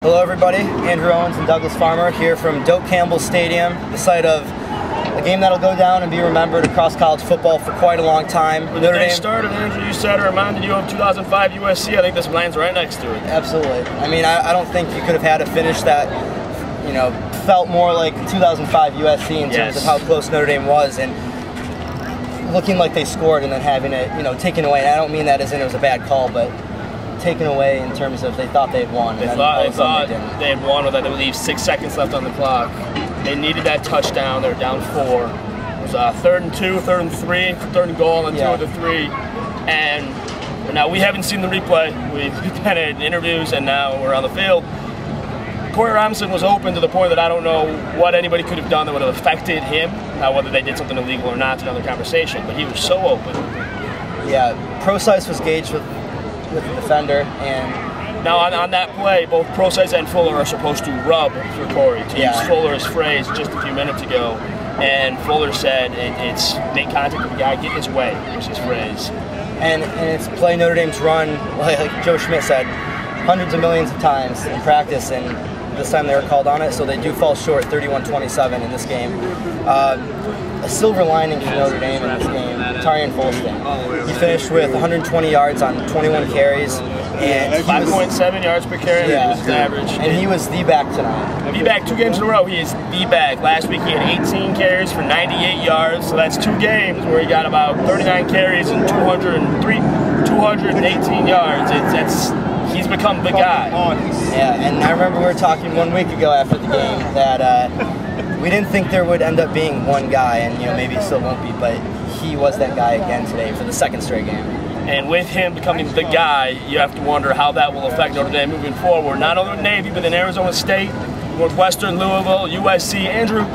Hello everybody, Andrew Owens and Douglas Farmer here from Doak Campbell Stadium, the site of a game that'll go down and be remembered across college football for quite a long time. When the day started, Andrew, you said it reminded you of 2005 USC. I think this lands right next to it. Absolutely. I mean, I don't think you could have had a finish that, you know, felt more like 2005 USC in terms of how close Notre Dame was and looking like they scored and then having it, you know, taken away. And I don't mean that as in it was a bad call, but taken away in terms of they thought they had won. They thought they had won with, I believe, 6 seconds left on the clock. They needed that touchdown. They were down 4. It was 3rd and 2, 3rd and 3, 3rd and goal, and 2 of the 3. And now we haven't seen the replay. We've been in interviews, and now we're on the field. Corey Robinson was open to the point that I don't know what anybody could have done that would have affected him. Now, whether they did something illegal or not is another conversation, but he was so open. Yeah, Procise was gauged with the defender, and now on that play, both Procise and Fuller are supposed to rub for Corey, to use Fuller's phrase just a few minutes ago, and Fuller said it's make contact with the guy, get his way, was his phrase. And it's play Notre Dame's run, like Joe Schmidt said, hundreds of millions of times in practice, and this time they were called on it, so they do fall short 31-27 in this game. A silver lining for Notre Dame in this game, Tarian Folston. He finished with 120 yards on 21 carries. And 5.7 yards per carry was his average. And he was the back tonight. The back 2 games in a row, he is the back. Last week he had 18 carries for 98 yards, so that's 2 games where he got about 39 carries and 218 yards. He's become the guy. Yeah, and I remember we were talking 1 week ago after the game that we didn't think there would end up being one guy, and you know maybe it still won't be, but he was that guy again today for the 2nd straight game. And with him becoming the guy, you have to wonder how that will affect Notre Dame moving forward. Not only with Navy, but in Arizona State, Northwestern, Louisville, USC. Andrew,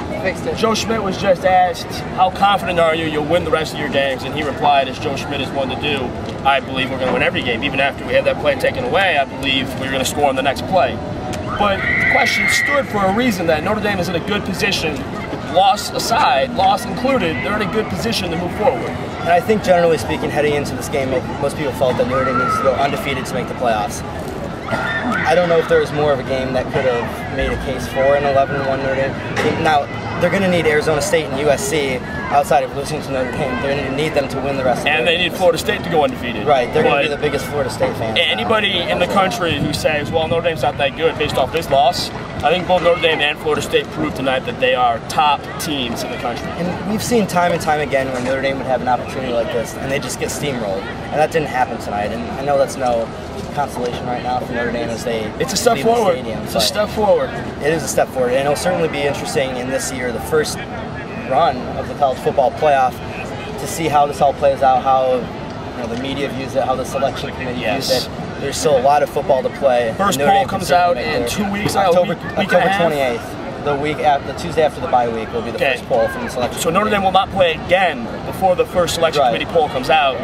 Joe Schmidt was just asked, how confident are you you'll win the rest of your games? And he replied, as Joe Schmidt is one to do, I believe we're going to win every game. Even after we had that play taken away, I believe we were going to score on the next play. But the question stood for a reason that Notre Dame is in a good position. Loss aside, loss included, they're in a good position to move forward. And I think generally speaking, heading into this game, most people felt that Notre Dame needs to go undefeated to make the playoffs. I don't know if there was more of a game that could have made a case for an 11-1 Notre Dame team. Now, they're going to need Arizona State and USC outside of losing to Notre Dame. They're going to need them to win the rest of the game. And they need Florida State to go undefeated. Right, they're going to be the biggest Florida State fans. Anybody in the country who says, well, Notre Dame's not that good based off this loss, I think both Notre Dame and Florida State proved tonight that they are top teams in the country. And we've seen time and time again when Notre Dame would have an opportunity like this and they just get steamrolled. And that didn't happen tonight. And I know that's no consolation right now for Notre Dame as they It's a step forward. It's a step forward. It is a step forward. And it'll certainly be interesting in this year, the first run of the college football playoff, to see how this all plays out, how the media views it, how the selection committee views it. There's still a lot of football to play. First poll comes out in 2 weeks. October 28th, the Tuesday after the bye week, will be the first poll from the selection. So Notre Dame will not play again before the first selection committee poll comes out.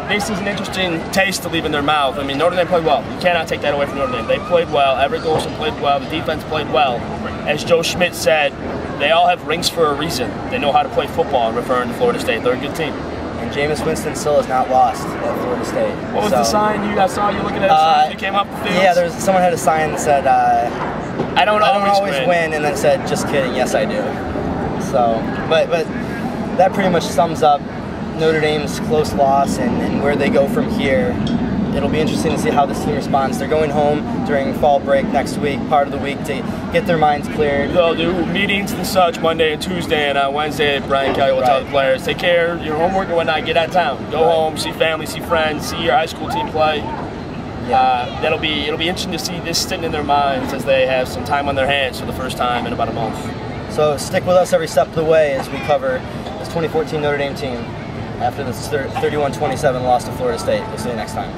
This is an interesting taste to leave in their mouth. I mean, Notre Dame played well. You cannot take that away from Notre Dame. They played well. Everett Golson played well. The defense played well. As Joe Schmidt said, they all have rings for a reason. They know how to play football, referring to Florida State. They're a good team. And Jameis Winston still has not lost at Florida State. What was the sign you guys saw? You looking at a sign that came up the field? Yeah, someone had a sign that said, I don't always win, and then said, just kidding, yes I do. So, but that pretty much sums up Notre Dame's close loss and where they go from here. It'll be interesting to see how this team responds. They're going home during fall break next week, part of the week, to get their minds cleared. They'll do meetings and such Monday and Tuesday, and on Wednesday, Brian Kelly will tell the players, take care of your homework and whatnot, get out of town. Go home, see family, see friends, see your high school team play. It'll be interesting to see this sitting in their minds as they have some time on their hands for the first time in about a month. So stick with us every step of the way as we cover this 2014 Notre Dame team after this 31-27 loss to Florida State. We'll see you next time.